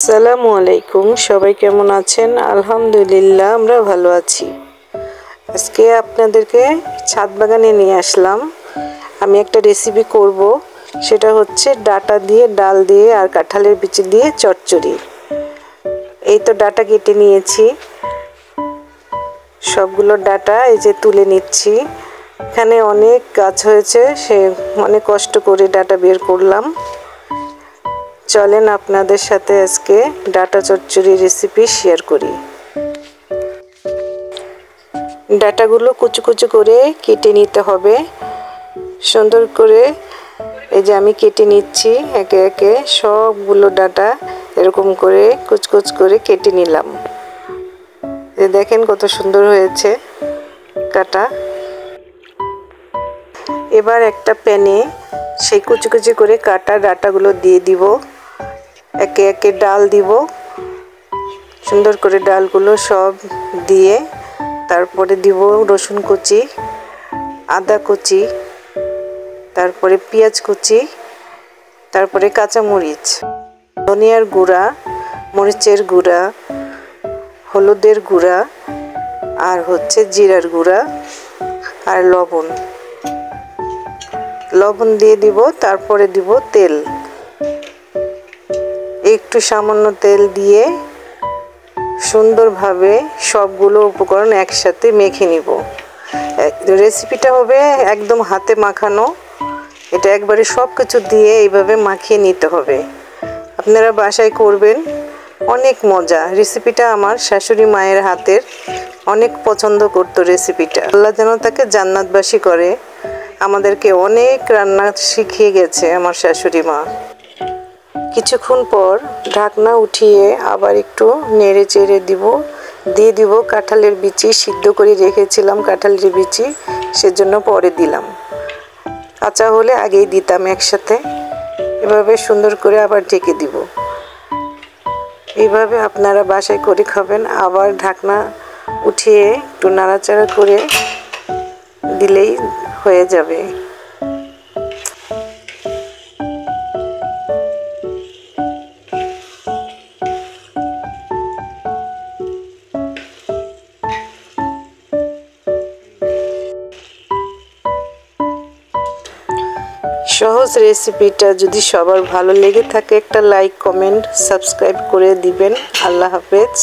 আসসালামু আলাইকুম, সবাই কেমন আছেন? আলহামদুলিল্লাহ, আমরা ভালো আছি। আজকে আপনাদেরকে ছাদ বাগানে নিয়ে আসলাম। আমি একটা রেসিপি করব, সেটা হচ্ছে ডাটা দিয়ে, ডাল দিয়ে আর কাঁঠালের বিচি দিয়ে চচ্চড়ি। এই তো ডাটা কেটে নিয়েছি, সবগুলো ডাটা এই যে তুলে নিচ্ছি। এখানে অনেক গাছ হয়েছে, সে অনেক কষ্ট করে ডাটা বের করলাম। চলেন আপনাদের সাথে আজকে ডাটা চচ্চড়ি রেসিপি শেয়ার করি। ডাটাগুলো কুচু কুচু করে কেটে নিতে হবে সুন্দর করে। এই যে আমি কেটে নিচ্ছি একে একে সবগুলো ডাটা এরকম করে কুচকুচ করে কেটে নিলাম। দেখেন কত সুন্দর হয়েছে কাটা। এবার একটা প্যানে সেই কুচি কুচি করে কাটা ডাটাগুলো দিয়ে দিব, একে একে ডাল দিব। সুন্দর করে ডালগুলো সব দিয়ে তারপরে দিব রসুন কুচি, আদা কুচি, তারপরে পেঁয়াজ কুচি, তারপরে কাঁচামরিচ, ধনিয়ার গুঁড়া, মরিচের গুঁড়া, হলুদের গুঁড়া, আর হচ্ছে জিরার গুঁড়া, আর লবণ দিয়ে দিব। তারপরে দিব তেল, একটু সামান্য তেল দিয়ে সুন্দরভাবে সবগুলো উপকরণ একসাথে মেখে নিব। রেসিপিটা হবে একদম হাতে মাখানো, এটা একবারে সব কিছু দিয়ে এইভাবে মাখিয়ে নিতে হবে। আপনারা বাসায় করবেন, অনেক মজা। রেসিপিটা আমার শাশুড়ি মায়ের হাতের, অনেক পছন্দ করতো রেসিপিটা। আল্লাহ যেন তাকে জান্নাতবাসী করে। আমাদেরকে অনেক রান্না শিখিয়ে গেছে আমার শাশুড়ি মা। কিছুক্ষণ পর ঢাকনা উঠিয়ে আবার একটু নেড়ে চেড়ে দিয়ে দিব কাঁঠালের বিচি। সিদ্ধ করে রেখেছিলাম কাঁঠালের বিচি, সেজন্য পরে দিলাম। কাঁচা হলে আগেই দিতাম একসাথে। এভাবে সুন্দর করে আবার ঢেকে দিব। এইভাবে আপনারা বাসায় করে খাবেন। আবার ঢাকনা উঠিয়ে একটু নাড়াচাড়া করে দিলেই হয়ে যাবে। সহজ রেসিপিটা যদি সবার ভালো লেগে থাকে একটা লাইক, কমেন্ট, সাবস্ক্রাইব করে দিবেন। আল্লাহ হাফেজ।